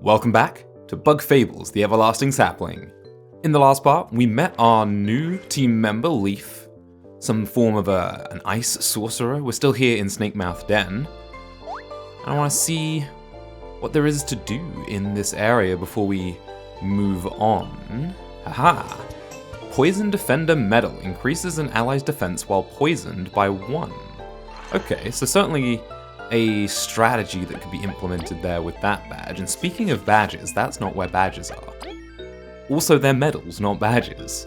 Welcome back to Bug Fables, the Everlasting Sapling. In the last part, we met our new team member, Leaf, some form of an ice sorcerer. We're still here in Snakemouth Den. I want to see what there is to do in this area before we move on. Haha! Poison Defender Medal increases an ally's defense while poisoned by 1. Okay, so certainly a strategy that could be implemented there with that badge. And speaking of badges, that's not where badges are. Also, they're medals, not badges.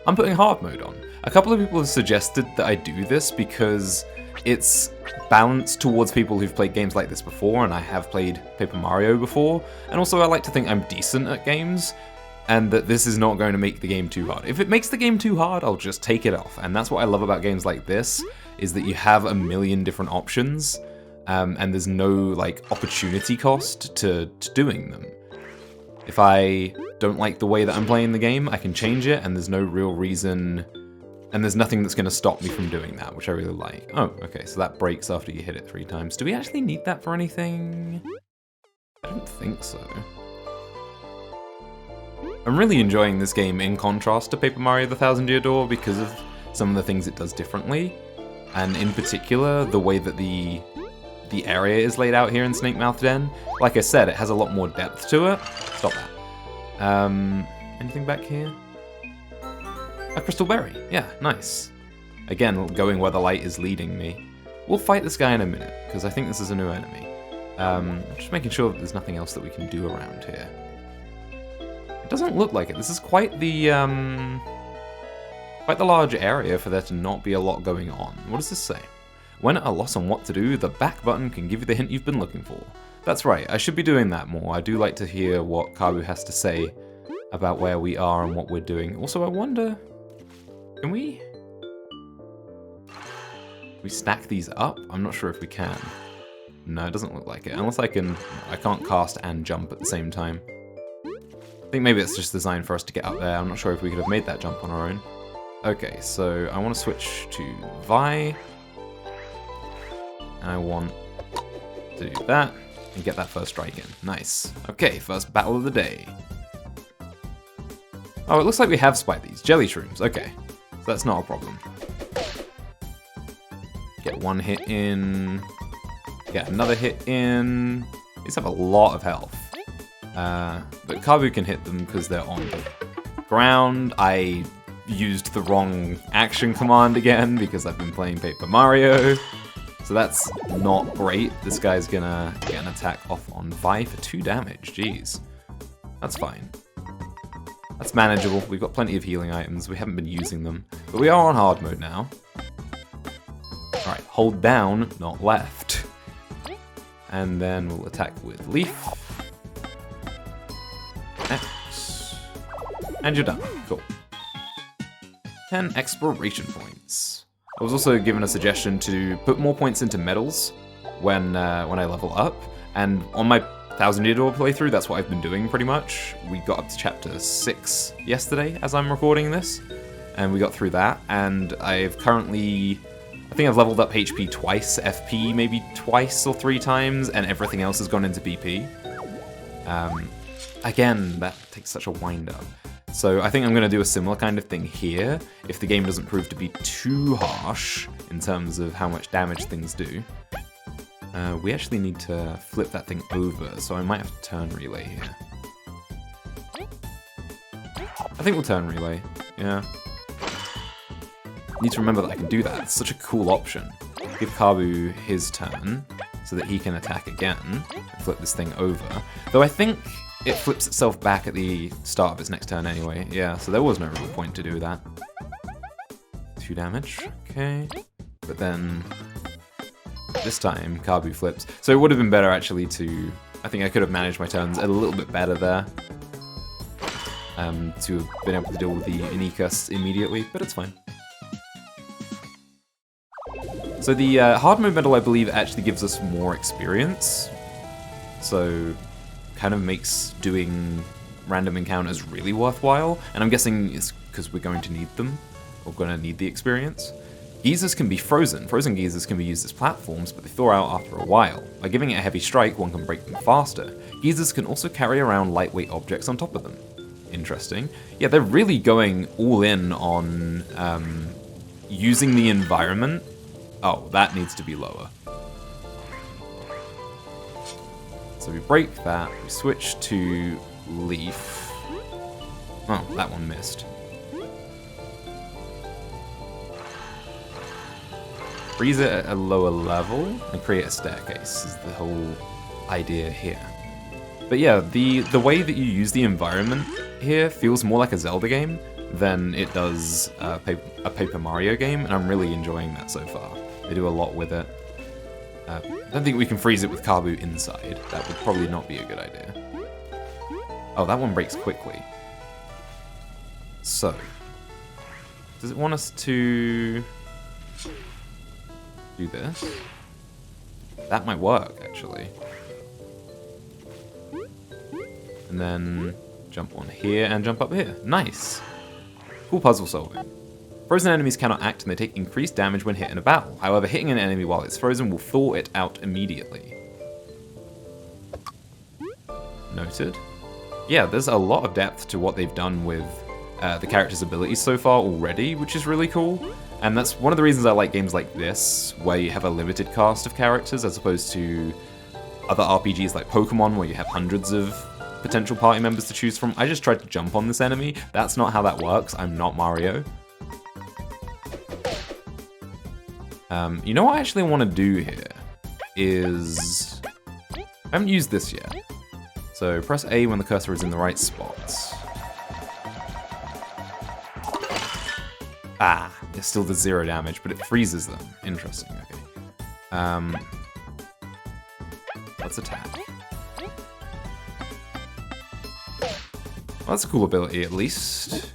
I'm putting hard mode on. A couple of people have suggested that I do this because it's balanced towards people who've played games like this before, and I have played Paper Mario before, and also I like to think I'm decent at games, and that this is not going to make the game too hard. If it makes the game too hard, I'll just take it off, and that's what I love about games like this, is that you have a million different options, and there's no like opportunity cost to doing them. If I don't like the way that I'm playing the game, I can change it, and there's no real reason, and there's nothing that's going to stop me from doing that, which I really like. Oh, okay, so that breaks after you hit it 3 times. Do we actually need that for anything? I don't think so. I'm really enjoying this game in contrast to Paper Mario the Thousand Year Door because of some of the things it does differently. And in particular, the way that the area is laid out here in Snakemouth Den. Like I said, it has a lot more depth to it. Stop that. Anything back here? A crystal berry. Yeah, nice. Again, going where the light is leading me. We'll fight this guy in a minute, because I think this is a new enemy. Just making sure that there's nothing else that we can do around here. It doesn't look like it. This is quite the large area for there to not be a lot going on. What does this say? When at a loss on what to do, the back button can give you the hint you've been looking for. That's right, I should be doing that more. I do like to hear what Kabu has to say about where we are and what we're doing. Also, I wonder, can we stack these up? I'm not sure if we can. No, it doesn't look like it. Unless I can't cast and jump at the same time. I think maybe it's just designed for us to get up there. I'm not sure if we could have made that jump on our own. Okay, so I want to switch to Vi. And I want to do that and get that first strike in. Nice. Okay, first battle of the day. Oh, it looks like we have spiked these. Jelly shrooms. Okay, so that's not a problem. Get 1 hit in. Get another hit in. These have a lot of health. But Kabu can hit them because they're on the ground. I used the wrong action command again because I've been playing Paper Mario. So that's not great. This guy's gonna get an attack off on Vi for 2 damage. Jeez. That's fine. That's manageable. We've got plenty of healing items. We haven't been using them. But we are on hard mode now. Alright, hold down, not left. And then we'll attack with Leaf. X. And you're done. Cool. 10 exploration points. I was also given a suggestion to put more points into medals when I level up, and on my 1000 Year Door playthrough, that's what I've been doing pretty much. We got up to chapter 6 yesterday as I'm recording this, and we got through that, and I think I've leveled up HP twice, FP maybe twice or 3 times, and everything else has gone into BP. Again, that takes such a wind up. So I think I'm going to do a similar kind of thing here, if the game doesn't prove to be too harsh in terms of how much damage things do. We actually need to flip that thing over, so I might have to turn relay here. I think we'll turn relay, yeah. Need to remember that I can do that, it's such a cool option. Give Kabu his turn, so that he can attack again, and flip this thing over. Though I think it flips itself back at the start of its next turn anyway. Yeah, so there was no real point to do that. 2 damage, okay. But then, this time, Kabu flips. So it would have been better actually I think I could have managed my turns a little bit better there. To have been able to deal with the Inikas immediately, but it's fine. So the hard mode medal, I believe, actually gives us more experience. So kind of makes doing random encounters really worthwhile, and I'm guessing it's because we're going to need them, or going to need the experience. Geezers can be frozen. Frozen geezers can be used as platforms, but they thaw out after a while. By giving it a heavy strike, one can break them faster. Geezers can also carry around lightweight objects on top of them. Interesting. Yeah, they're really going all in on using the environment. Oh, that needs to be lower. So we break that, we switch to leaf. Oh, that one missed. Freeze it at a lower level and create a staircase is the whole idea here. But yeah, the way that you use the environment here feels more like a Zelda game than it does a Paper Mario game, and I'm really enjoying that so far. They do a lot with it. I don't think we can freeze it with Kabu inside. That would probably not be a good idea. Oh, that one breaks quickly. So, does it want us to do this? That might work, actually. And then jump on here and jump up here. Nice! Cool puzzle solving. Frozen enemies cannot act and they take increased damage when hit in a battle. However, hitting an enemy while it's frozen will thaw it out immediately. Noted. Yeah, there's a lot of depth to what they've done with the character's abilities so far already, which is really cool. And that's one of the reasons I like games like this, where you have a limited cast of characters as opposed to other RPGs like Pokemon, where you have hundreds of potential party members to choose from. I just tried to jump on this enemy. That's not how that works. I'm not Mario. You know what I actually want to do here is... I haven't used this yet. So press A when the cursor is in the right spots. Ah, it still does 0 damage, but it freezes them. Interesting, okay. Let's attack. Well, that's a cool ability, at least.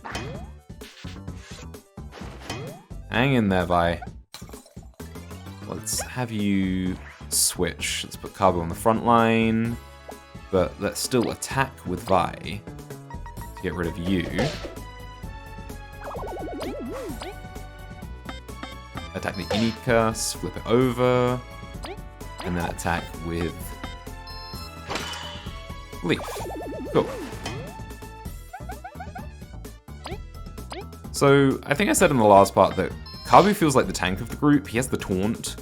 Hang in there, Vi. Let's have you switch. Let's put Carbo on the front line, but let's still attack with Vi to get rid of you. Attack the Ini Curse, flip it over, and then attack with Leaf. Cool. So, I think I said in the last part that Kabu feels like the tank of the group. He has the taunt,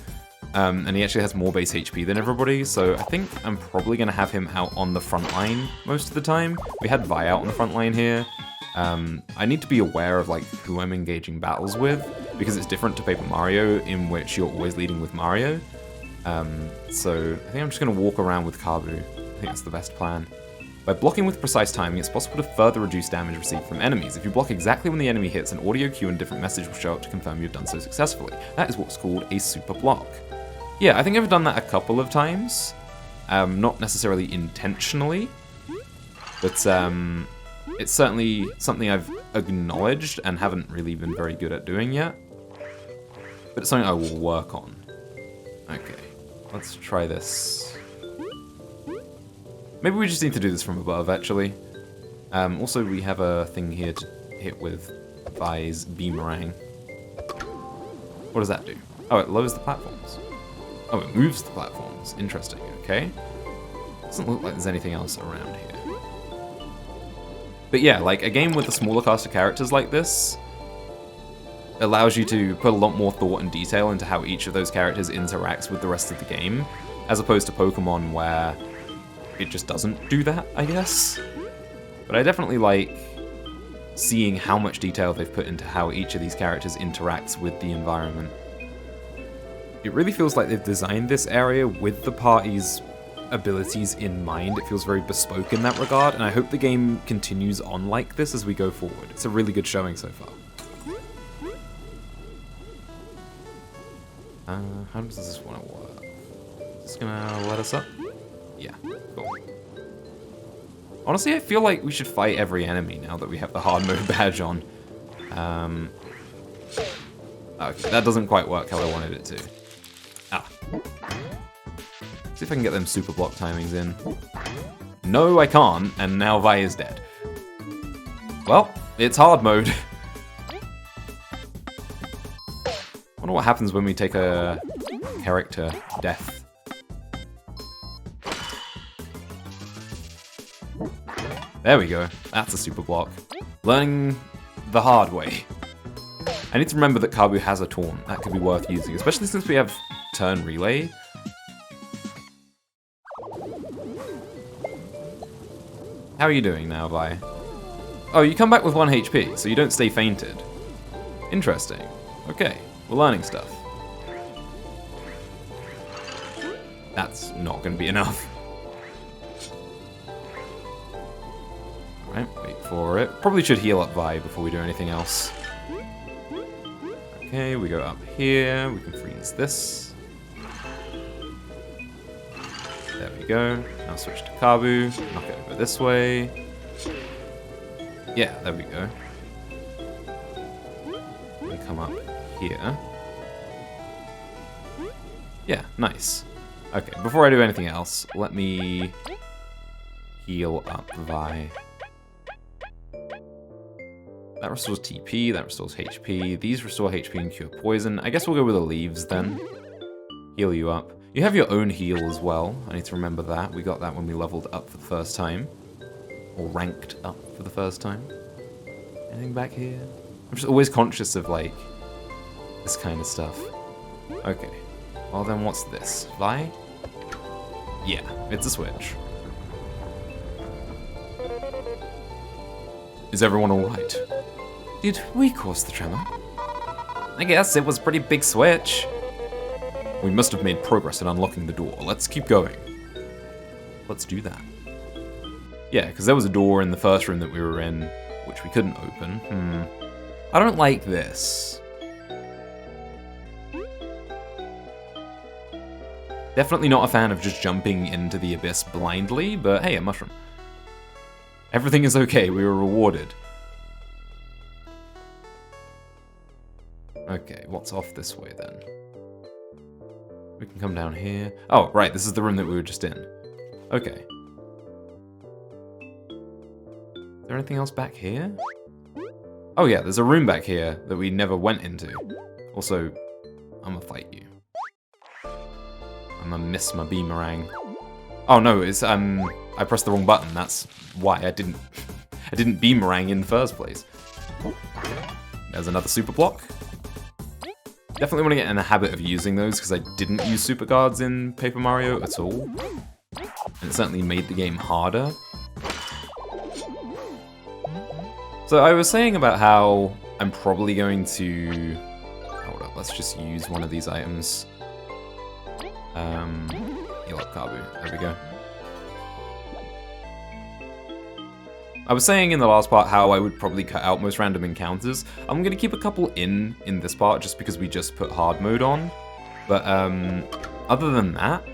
and he actually has more base HP than everybody, so I think I'm probably going to have him out on the front line most of the time. We had Vi out on the front line here. I need to be aware of like who I'm engaging battles with, because it's different to Paper Mario, in which you're always leading with Mario. So I think I'm just going to walk around with Kabu. I think that's the best plan. By blocking with precise timing, it's possible to further reduce damage received from enemies. If you block exactly when the enemy hits, an audio cue and a different message will show up to confirm you've done so successfully. That is what's called a super block. Yeah, I think I've done that a couple of times. Not necessarily intentionally, but it's certainly something I've acknowledged and haven't really been very good at doing yet. But it's something I will work on. Okay, let's try this. Maybe we just need to do this from above, actually. Also, we have a thing here to hit with Vi's Beamerang. What does that do? Oh, it lowers the platforms. Oh, it moves the platforms. Interesting, okay. Doesn't look like there's anything else around here. But yeah, like, a game with a smaller cast of characters like this allows you to put a lot more thought and detail into how each of those characters interacts with the rest of the game, as opposed to Pokemon, where it just doesn't do that, I guess. But I definitely like seeing how much detail they've put into how each of these characters interacts with the environment. It really feels like they've designed this area with the party's abilities in mind. It feels very bespoke in that regard, and I hope the game continues on like this as we go forward. It's a really good showing so far. How does this want to work? Is this gonna let us up? Yeah, cool. Honestly, I feel like we should fight every enemy now that we have the hard mode badge on. Okay, that doesn't quite work how I wanted it to. Ah. See if I can get them super block timings in. No, I can't, and now Vi is dead. Well, it's hard mode. wonder what happens when we take a character death. There we go. That's a super block. Learning the hard way. I need to remember that Kabu has a taunt. That could be worth using, especially since we have turn relay. How are you doing now, Vi? Oh, you come back with 1 HP, so you don't stay fainted. Interesting. Okay, we're learning stuff. That's not going to be enough. Alright, wait for it. Probably should heal up Vi before we do anything else. Okay, we go up here. We can freeze this. There we go. Now switch to Kabu. Knock it over this way. Yeah, there we go. We come up here. Yeah, nice. Okay, before I do anything else, let me heal up Vi. That restores TP, that restores HP. These restore HP and cure poison. I guess we'll go with the leaves then. Heal you up. You have your own heal as well. I need to remember that. We got that when we leveled up for the first time. Or ranked up for the first time. Anything back here? I'm just always conscious of, like, this kind of stuff. Okay. Well then, what's this? Vi? Yeah, it's a switch. Is everyone alright? Did we cause the tremor? I guess it was a pretty big switch. We must have made progress in unlocking the door. Let's keep going. Let's do that. Yeah, because there was a door in the first room that we were in, which we couldn't open. I don't like this. Definitely not a fan of just jumping into the abyss blindly, but hey, a mushroom. Everything is okay, we were rewarded. Okay, what's off this way then? We can come down here. Oh, right, this is the room that we were just in. Okay. Is there anything else back here? Oh yeah, there's a room back here that we never went into. Also, I'm gonna fight you. I'm gonna miss my beamerang. Oh no, it's I pressed the wrong button. That's why I didn't beamerang in the first place. There's another super block. Definitely want to get in the habit of using those because I didn't use super guards in Paper Mario at all. And it certainly made the game harder. So I was saying about how I'm probably going to... Hold up, let's just use one of these items. Heal up Kabu. There we go. I was saying in the last part how I would probably cut out most random encounters. I'm going to keep a couple in this part just because we just put hard mode on. But other than that,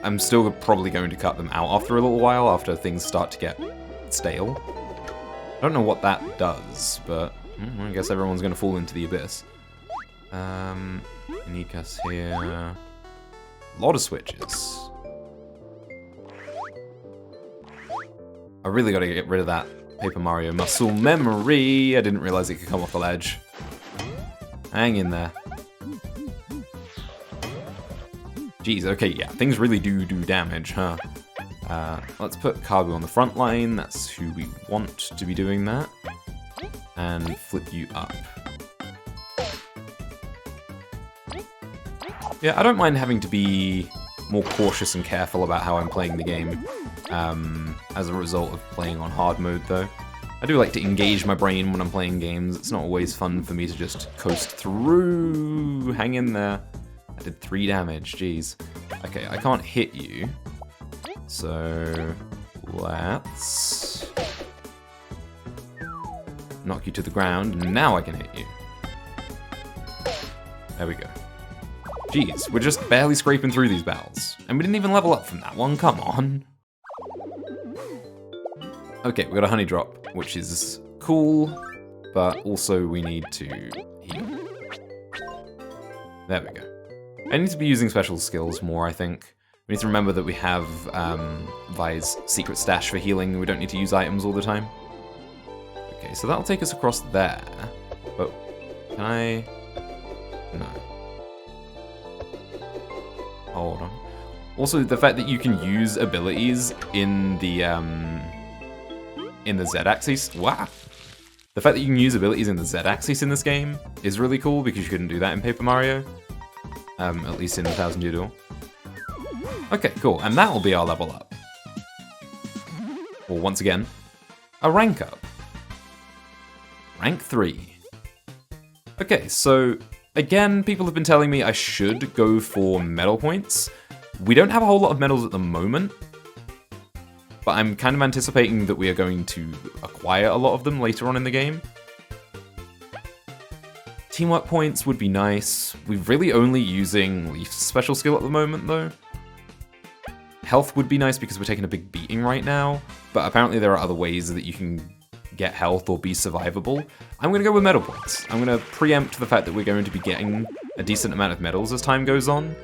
I'm still probably going to cut them out after a little while, after things start to get stale. I don't know what that does, but I guess everyone's going to fall into the abyss. Nika's here. A lot of switches. I really got to get rid of that Paper Mario muscle memory. I didn't realize it could come off the ledge. Hang in there. Jeez, okay, yeah, things really do damage, huh? Let's put Kabu on the front line. That's who we want to be doing that. And flip you up. Yeah, I don't mind having to be more cautious and careful about how I'm playing the game. As a result of playing on hard mode, though. I do like to engage my brain when I'm playing games. It's not always fun for me to just coast through. Hang in there. I did 3 damage, jeez. Okay, I can't hit you. So, let's knock you to the ground, and now I can hit you. There we go. Jeez, we're just barely scraping through these battles. And we didn't even level up from that one, come on. Okay, we got a honey drop, which is cool, but also we need to heal. There we go. I need to be using special skills more, I think. We need to remember that we have Vi's secret stash for healing. We don't need to use items all the time. Okay, so that'll take us across there. But can I No. Hold on. Also, the fact that you can use abilities in the Z-axis. Wow. The fact that you can use abilities in the Z-axis in this game is really cool because you couldn't do that in Paper Mario. At least in 1000 Year Door. Okay, cool. And that will be our level up. Well, once again, a rank up. Rank 3. Okay, so again, people have been telling me I should go for medal points. We don't have a whole lot of medals at the moment, but I'm kind of anticipating that we are going to acquire a lot of them later on in the game. Teamwork points would be nice. We're really only using Leaf's special skill at the moment, though. Health would be nice because we're taking a big beating right now, but apparently there are other ways that you can get health or be survivable. I'm going to go with medal points. I'm going to preempt the fact that we're going to be getting a decent amount of medals as time goes on.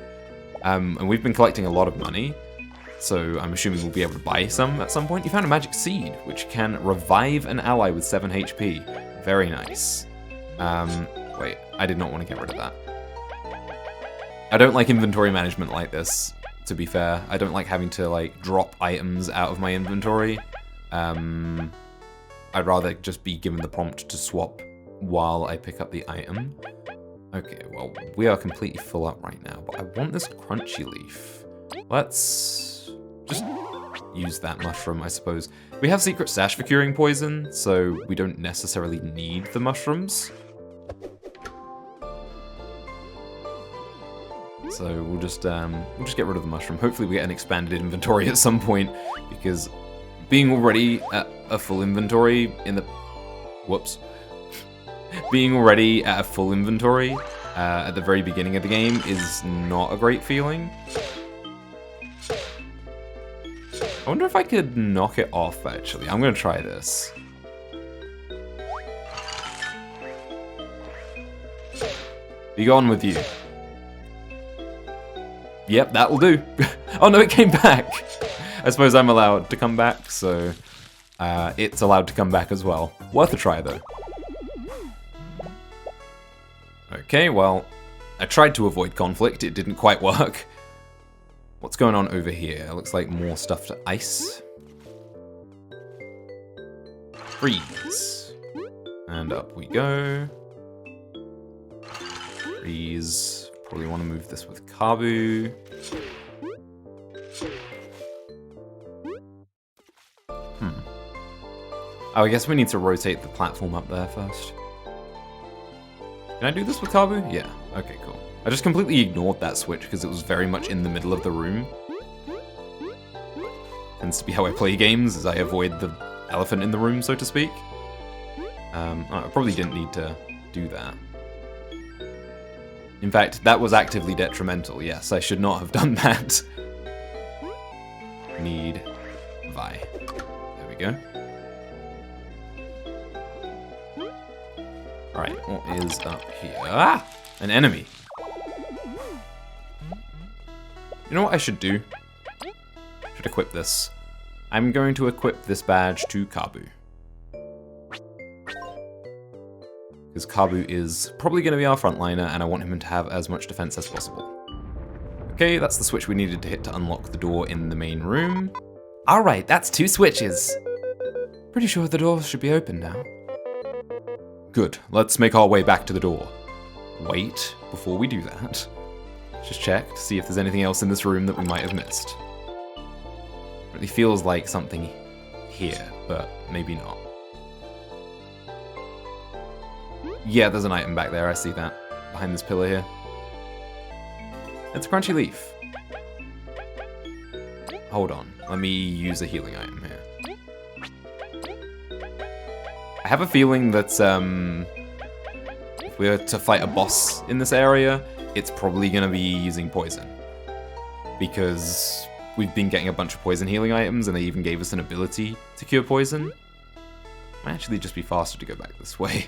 And we've been collecting a lot of money, so I'm assuming we'll be able to buy some at some point. You found a magic seed, which can revive an ally with 7 HP. Very nice. Wait, I did not want to get rid of that. I don't like inventory management like this, to be fair. I don't like having to, like, drop items out of my inventory. I'd rather just be given the prompt to swap while I pick up the item. Okay, well, we are completely full up right now, but I want this crunchy leaf. Let's just use that mushroom, I suppose. We have secret stash for curing poison, so we don't necessarily need the mushrooms. So we'll just get rid of the mushroom. Hopefully we get an expanded inventory at some point, because being already at a full inventory in the... Whoops. Being already at a full inventory at the very beginning of the game is not a great feeling. I wonder if I could knock it off, actually. I'm going to try this. Be gone with you. Yep, that'll do. Oh no, it came back! I suppose I'm allowed to come back, so it's allowed to come back as well. Worth a try, though. Okay, well, I tried to avoid conflict. It didn't quite work. What's going on over here? Looks like more stuff to ice. Freeze. And up we go. Freeze. Probably want to move this with Kabu. Oh, I guess we need to rotate the platform up there first. Can I do this with Kabu? Yeah. Okay, cool. I just completely ignored that switch because it was very much in the middle of the room. Tends to be how I play games, is I avoid the elephant in the room, so to speak. Oh, I probably didn't need to do that. In fact, that was actively detrimental. Yes, I should not have done that. Need Vi. There we go. Alright, what is up here? Ah! An enemy. You know what I should do? Should equip this. I'm going to equip this badge to Kabu. Because Kabu is probably going to be our frontliner, and I want him to have as much defense as possible. Okay, that's the switch we needed to hit to unlock the door in the main room. Alright, that's 2 switches. Pretty sure the door should be open now. Good, let's make our way back to the door. Wait, before we do that, just check to see if there's anything else in this room that we might have missed. It really feels like something here, but maybe not. Yeah, there's an item back there, I see that. Behind this pillar here. It's a crunchy leaf. Hold on, let me use a healing item here. I have a feeling that if we were to fight a boss in this area, it's probably going to be using poison. Because we've been getting a bunch of poison healing items, and they even gave us an ability to cure poison. Might actually just be faster to go back this way.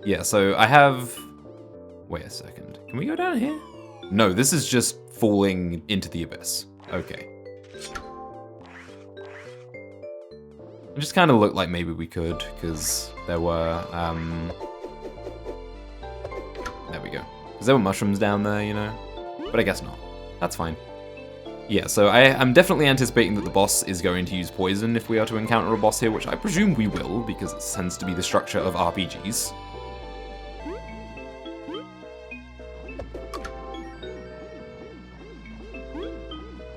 Yeah, so I have... Wait a second. Can we go down here? No, this is just falling into the abyss. Okay. It just kind of looked like maybe we could, because there were, there we go. Because there were mushrooms down there, you know? But I guess not. That's fine. Yeah, so I'm definitely anticipating that the boss is going to use poison if we are to encounter a boss here, which I presume we will, because it tends to be the structure of RPGs.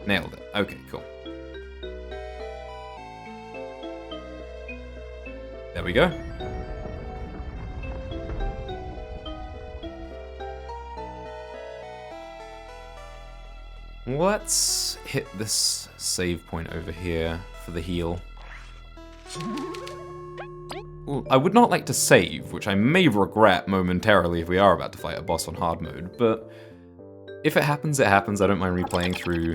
Nailed it. Okay, cool. There we go. Let's hit this save point over here for the heal. Ooh, I would not like to save, which I may regret momentarily if we are about to fight a boss on hard mode, but if it happens, it happens. I don't mind replaying through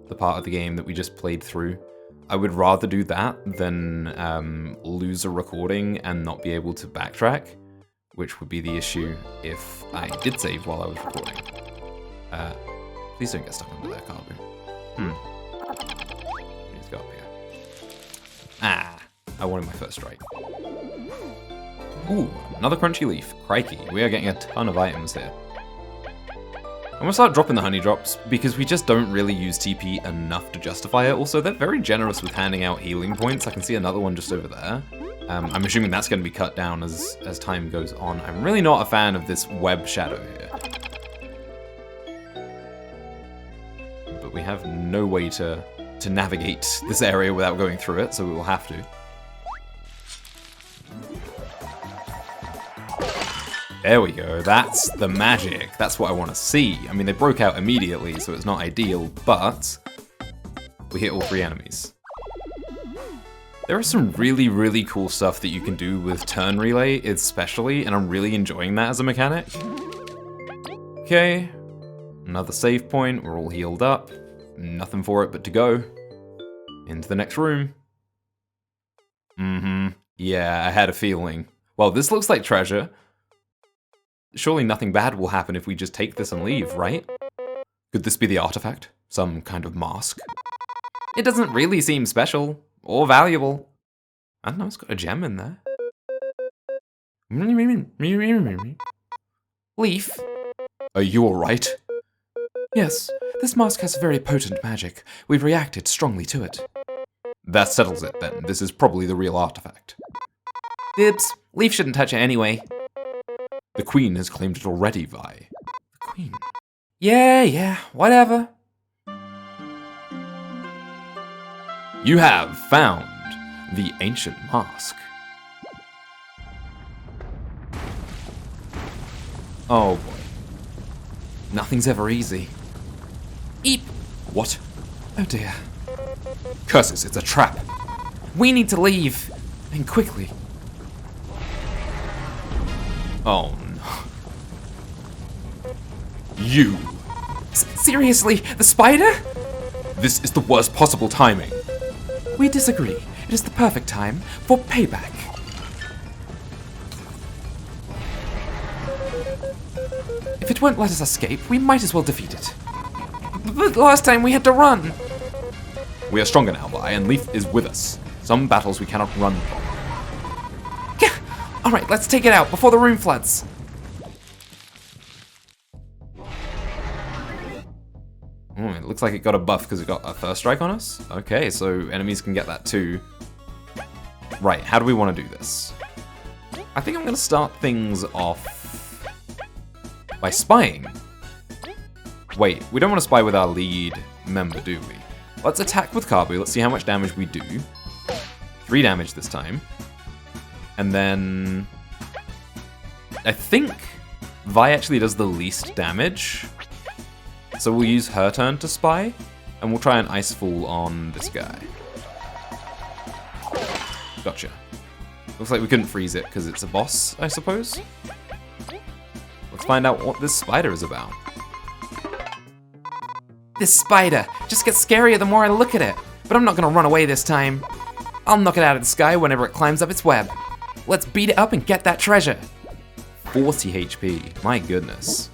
the part of the game that we just played through. I would rather do that than lose a recording and not be able to backtrack, which would be the issue if I did save while I was recording. Please don't get stuck under there, Carbu. Let's go up here. Ah, I wanted my first strike. Ooh, another crunchy leaf. Crikey, we are getting a ton of items here. I'm gonna start dropping the honey drops because we just don't really use TP enough to justify it. Also, they're very generous with handing out healing points. I can see another one just over there. I'm assuming that's gonna be cut down as time goes on. I'm really not a fan of this web shadow here. But we have no way to navigate this area without going through it, so we will have to. There we go, that's the magic. That's what I want to see. I mean, they broke out immediately, so it's not ideal, but we hit all 3 enemies. There is some really, really cool stuff that you can do with turn relay, especially, and I'm really enjoying that as a mechanic. Okay, another save point, we're all healed up. Nothing for it but to go. Into the next room. Yeah, I had a feeling. Well, this looks like treasure. Surely nothing bad will happen if we just take this and leave, right? Could this be the artifact? Some kind of mask? It doesn't really seem special or valuable. I don't know, it's got a gem in there. Leaf? Are you alright? Yes, this mask has very potent magic. We've reacted strongly to it. That settles it then. This is probably the real artifact. Dibs. Leaf shouldn't touch it anyway. The Queen has claimed it already, Vi. The Queen? Yeah, whatever. You have found the ancient mask. Oh boy. Nothing's ever easy. Eep! What? Oh dear. Curses, it's a trap. We need to leave. And quickly. Oh no. You! Seriously? The spider? This is the worst possible timing. We disagree. It is the perfect time for payback. If it won't let us escape, we might as well defeat it. But last time we had to run. We are stronger now, Vi, and Leaf is with us. Some battles we cannot run from. Alright, let's take it out before the room floods. It looks like it got a buff because it got a first strike on us. Okay, so enemies can get that too. Right, how do we want to do this? I think I'm going to start things off by spying. Wait, we don't want to spy with our lead member, do we? Let's attack with Carbu. Let's see how much damage we do. 3 damage this time. And then I think Vi actually does the least damage. So we'll use her turn to spy, and we'll try an Ice Fall on this guy. Gotcha. Looks like we couldn't freeze it because it's a boss, I suppose. Let's find out what this spider is about. This spider just gets scarier the more I look at it, but I'm not gonna run away this time. I'll knock it out of the sky whenever it climbs up its web. Let's beat it up and get that treasure. 40 HP, my goodness.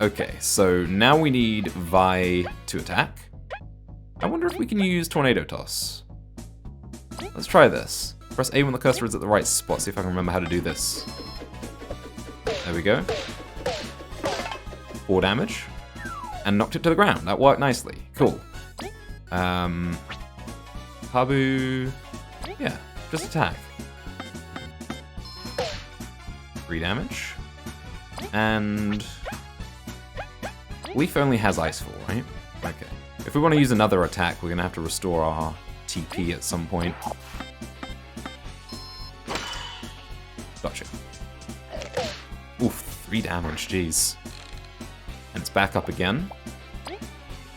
Okay, so now we need Vi to attack. I wonder if we can use Tornado Toss. Let's try this. Press A when the cursor is at the right spot. See if I can remember how to do this. There we go. 4 damage. And knocked it to the ground. That worked nicely. Cool. Kabu... Yeah, just attack. 3 damage. And... Leaf only has Icefall, right? Okay. If we want to use another attack, we're going to have to restore our TP at some point. Gotcha. Oof, 3 damage, jeez. And it's back up again.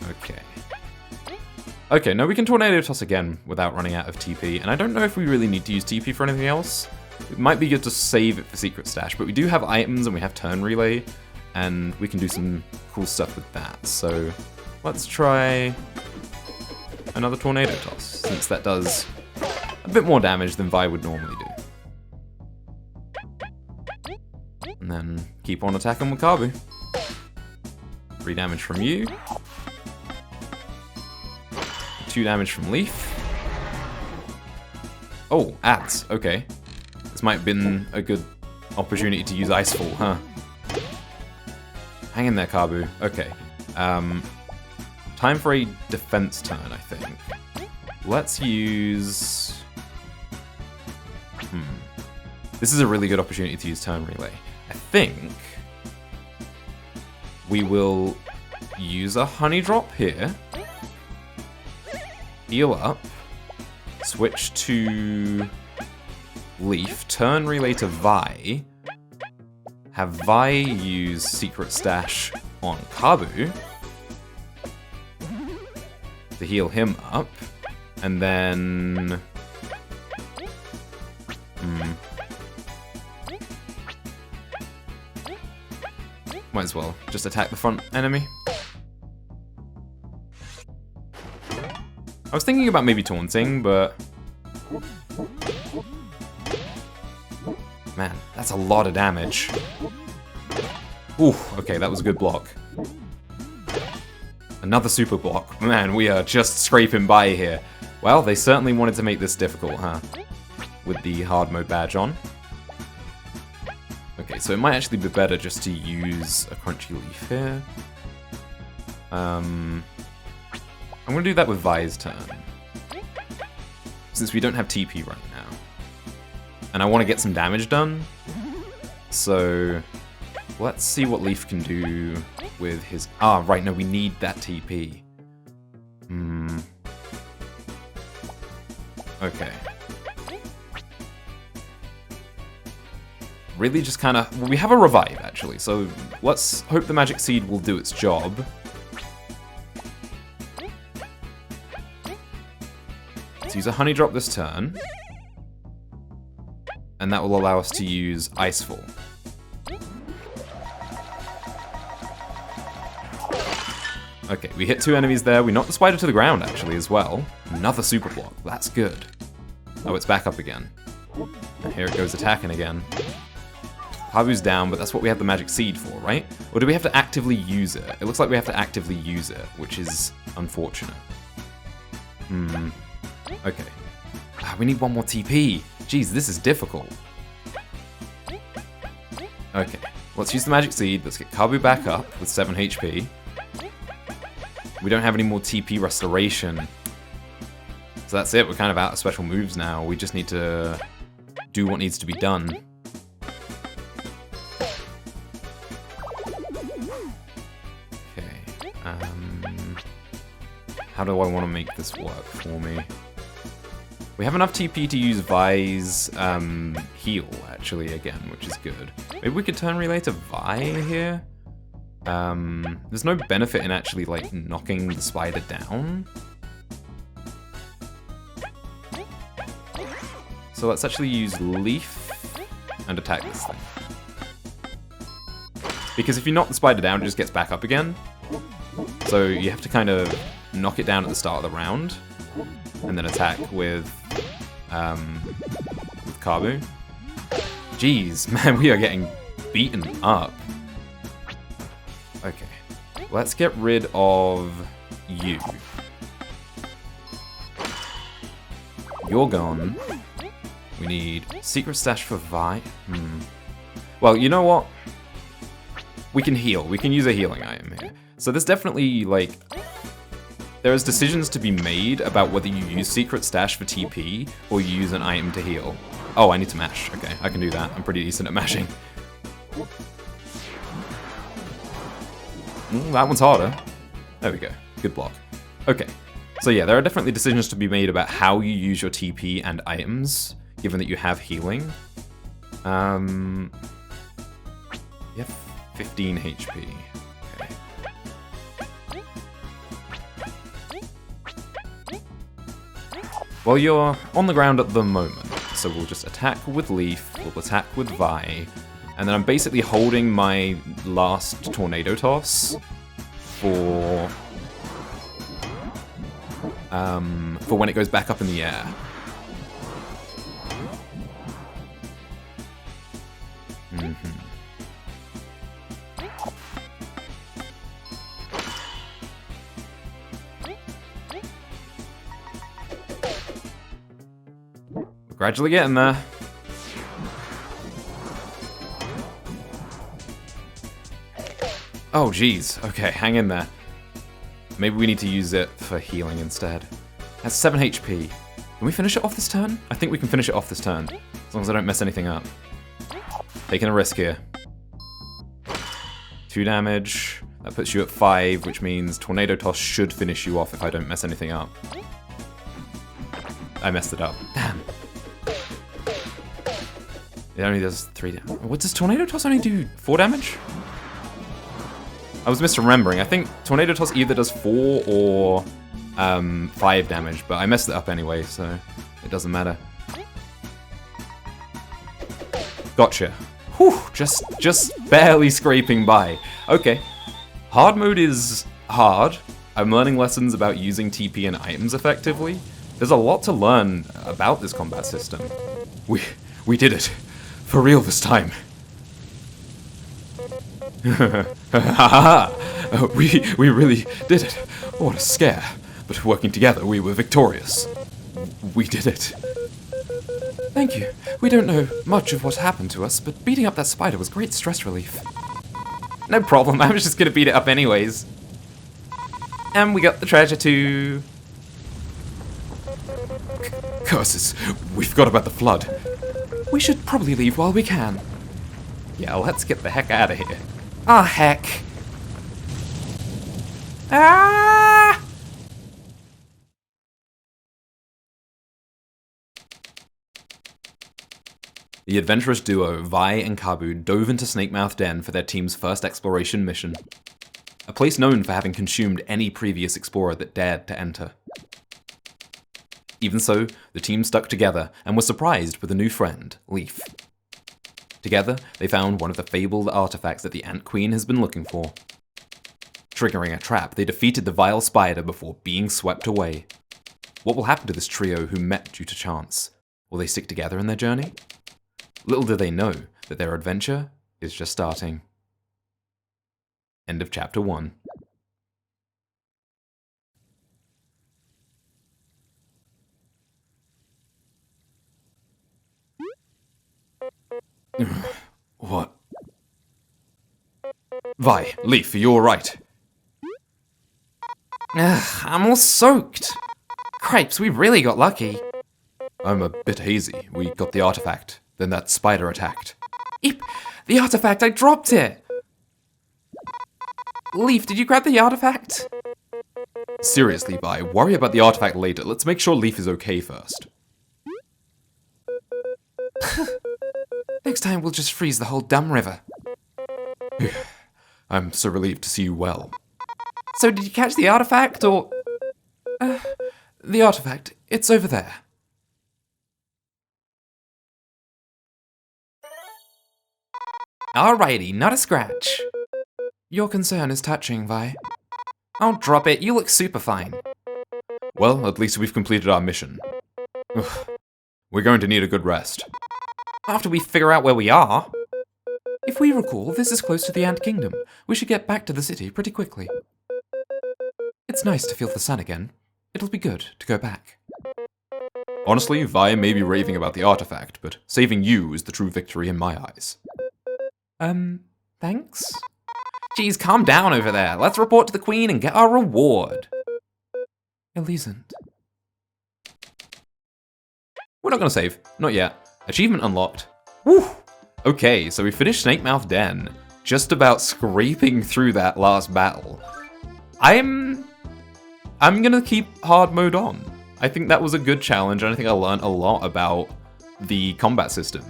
Okay. Okay, no, we can Tornado Toss again without running out of TP, and I don't know if we really need to use TP for anything else. It might be good to save it for Secret Stash, but we do have items and we have Turn Relay, and we can do some cool stuff with that. So let's try another Tornado Toss, since that does a bit more damage than Vi would normally do. And then keep on attacking with Kabu. 3 damage from you. 2 damage from Leaf. Oh, Ads. Okay. This might have been a good opportunity to use Icefall, huh? Hang in there, Kabu. Okay. Time for a defense turn, I think. Let's use... This is a really good opportunity to use Turn Relay. I think we will use a Honey Drop here. Heal up. Switch to Leaf. Turn Relay to Vi. Have Vi use Secret Stash on Kabu to heal him up. And then... Might as well just attack the front enemy. I was thinking about maybe taunting, but... Man, that's a lot of damage. Ooh, okay, that was a good block. Another super block. Man, we are just scraping by here. Well, they certainly wanted to make this difficult, huh? With the hard mode badge on. Okay, so it might actually be better just to use a Crunchy Leaf here. I'm gonna do that with Vi's turn. Since we don't have TP right now. And I want to get some damage done. So let's see what Leaf can do with his... Ah, right, no, we need that TP. Okay. Really just kind of... Well, we have a revive, actually, so let's hope the Magic Seed will do its job. Let's use a Honey Drop this turn. And that will allow us to use Icefall. Okay, we hit 2 enemies there. We knocked the spider to the ground, actually, as well. Another super block. That's good. Oh, it's back up again. And here it goes attacking again. Kabu's down, but that's what we have the Magic Seed for, right? Or do we have to actively use it? It looks like we have to actively use it, which is unfortunate. Okay. We need one more TP. Jeez, this is difficult. Okay, let's use the Magic Seed. Let's get Kabu back up with 7 HP. We don't have any more TP restoration. So that's it, we're kind of out of special moves now. We just need to do what needs to be done. Okay, how do I want to make this work for me? We have enough TP to use Vi's heal, actually, again, which is good. Maybe we could Turn Relay to Vi here? There's no benefit in actually, like, knocking the spider down. So let's actually use Leaf and attack this thing. Because if you knock the spider down, it just gets back up again. So you have to kind of knock it down at the start of the round, and then attack with Kabu. Jeez, man, we are getting beaten up. Okay, let's get rid of you. You're gone. We need secret stash for Vi. Well, you know what? We can heal. We can use a healing item here. So there's definitely, like... There's decisions to be made about whether you use secret stash for TP or you use an item to heal. Oh, I need to mash. Okay, I can do that. I'm pretty decent at mashing. That one's harder. There we go. Good block. Okay. So yeah, there are definitely decisions to be made about how you use your TP and items, given that you have healing. You have 15 HP. Okay. Well, you're on the ground at the moment, so we'll just attack with Leaf, we'll attack with Vi, and then I'm basically holding my last Tornado Toss for when it goes back up in the air. We're gradually getting there. Oh, geez. Okay, hang in there. Maybe we need to use it for healing instead. That's 7 HP. Can we finish it off this turn? I think we can finish it off this turn, as long as I don't mess anything up. Taking a risk here. 2 damage. That puts you at 5, which means Tornado Toss should finish you off if I don't mess anything up. I messed it up. Damn. It only does 3 damage. What does Tornado Toss only do? 4 damage? I was misremembering. I think Tornado Toss either does 4 or 5 damage, but I messed it up anyway, so it doesn't matter. Gotcha. Whew, just barely scraping by. Okay. Hard mode is hard. I'm learning lessons about using TP and items effectively. There's a lot to learn about this combat system. We did it. For real this time. We really did it. What a scare. But working together, we were victorious. We did it. Thank you. We don't know much of what happened to us, but beating up that spider was great stress relief. No problem, I was just gonna beat it up anyways. And we got the treasure too. Curses, we forgot about the flood. We should probably leave while we can. Yeah, let's get the heck out of here. Ah, heck. Ah! The adventurous duo, Vi and Kabu, dove into Snakemouth Den for their team's first exploration mission. A place known for having consumed any previous explorer that dared to enter. Even so, the team stuck together and was surprised with a new friend, Leaf. Together, they found one of the fabled artifacts that the Ant Queen has been looking for. Triggering a trap, they defeated the vile spider before being swept away. What will happen to this trio who met due to chance? Will they stick together in their journey? Little do they know that their adventure is just starting. End of Chapter 1. What? Vi, Leaf, are you alright? I'm all soaked. Cripes, we really got lucky. I'm a bit hazy. We got the artifact. Then that spider attacked. Eep! The artifact, I dropped it! Leaf, did you grab the artifact? Seriously, Vi, worry about the artifact later. Let's make sure Leaf is okay first. Next time we'll just freeze the whole damn river. I'm so relieved to see you well. So did you catch the artifact, or...? The artifact, it's over there. Alrighty, not a scratch. Your concern is touching, Vi. Oh, drop it, you look super fine. Well, at least we've completed our mission. We're going to need a good rest. After we figure out where we are. If we recall, this is close to the Ant Kingdom. We should get back to the city pretty quickly. It's nice to feel the sun again. It'll be good to go back. Honestly, Vi may be raving about the artifact, but saving you is the true victory in my eyes. Thanks? Geez, calm down over there. Let's report to the Queen and get our reward. Elisant. We're not gonna save. Not yet. Achievement unlocked. Woo! Okay, so we finished Snakemouth Den. Just about scraping through that last battle. I'm gonna keep hard mode on. I think that was a good challenge, and I think I learned a lot about the combat system.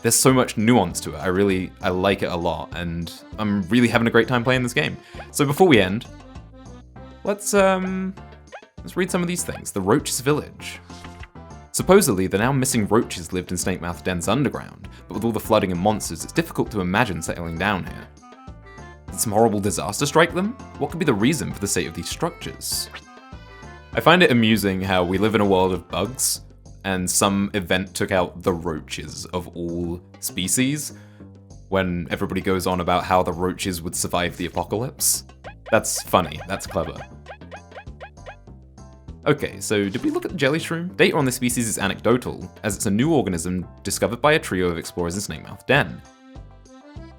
There's so much nuance to it. I like it a lot, and I'm really having a great time playing this game. So before we end, let's read some of these things. The Roach's Village. Supposedly, the now missing roaches lived in Snakemouth Den's underground, but with all the flooding and monsters, it's difficult to imagine settling down here. Did some horrible disaster strike them? What could be the reason for the state of these structures? I find it amusing how we live in a world of bugs, and some event took out the roaches of all species, when everybody goes on about how the roaches would survive the apocalypse. That's funny, that's clever. Okay, so did we look at the jelly shroom? Data on this species is anecdotal, as it's a new organism discovered by a trio of explorers in Snakemouth Den.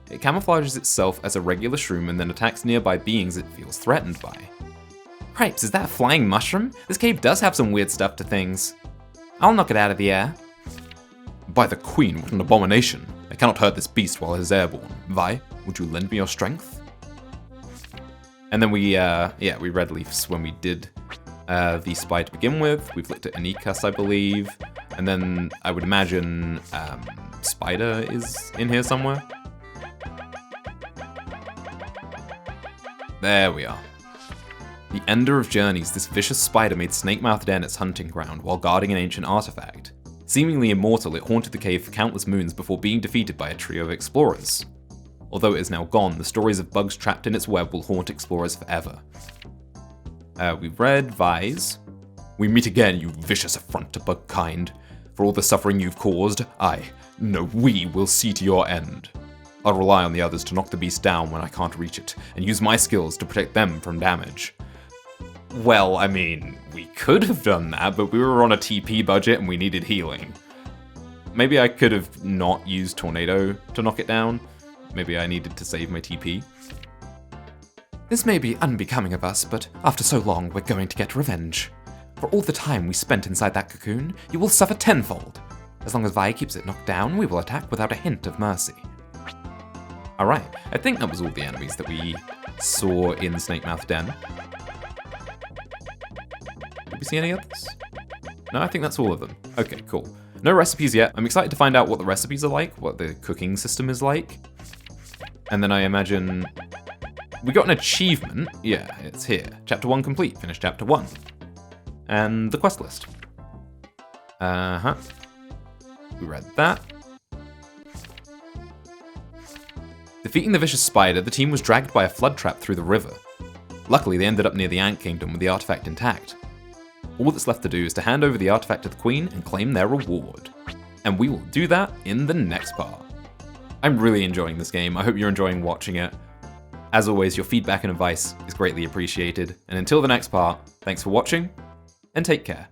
It camouflages itself as a regular shroom and then attacks nearby beings it feels threatened by. Cripes, is that a flying mushroom? This cave does have some weird stuff to things. I'll knock it out of the air. By the Queen, what an abomination. I cannot hurt this beast while it is airborne. Vi, would you lend me your strength? And then we read leafs when we did the spy to begin with. We've looked at Anikas, I believe. And then I would imagine Spider is in here somewhere. There we are. The Ender of Journeys, this vicious spider made Snakemouth Den its hunting ground while guarding an ancient artifact. Seemingly immortal, it haunted the cave for countless moons before being defeated by a trio of explorers. Although it is now gone, the stories of bugs trapped in its web will haunt explorers forever. We've read Vi's. We meet again, you vicious affront to bug kind. For all the suffering you've caused, we will see to your end. I'll rely on the others to knock the beast down when I can't reach it, and use my skills to protect them from damage. Well, I mean, we could have done that, but we were on a TP budget and we needed healing. Maybe I could have not used Tornado to knock it down. Maybe I needed to save my TP. This may be unbecoming of us, but after so long, we're going to get revenge. For all the time we spent inside that cocoon, you will suffer tenfold. As long as Vi keeps it knocked down, we will attack without a hint of mercy. Alright, I think that was all the enemies that we saw in Snakemouth Den. Did we see any others? No, I think that's all of them. Okay, cool. No recipes yet. I'm excited to find out what the recipes are like, what the cooking system is like. And then I imagine... we got an achievement. Yeah, it's here. Chapter 1 complete. Finish Chapter 1. And the quest list. We read that. Defeating the vicious spider, the team was dragged by a flood trap through the river. Luckily, they ended up near the Ant Kingdom with the artifact intact. All that's left to do is to hand over the artifact to the Queen and claim their reward. And we will do that in the next part. I'm really enjoying this game. I hope you're enjoying watching it. As always, your feedback and advice is greatly appreciated. And until the next part, thanks for watching, and take care.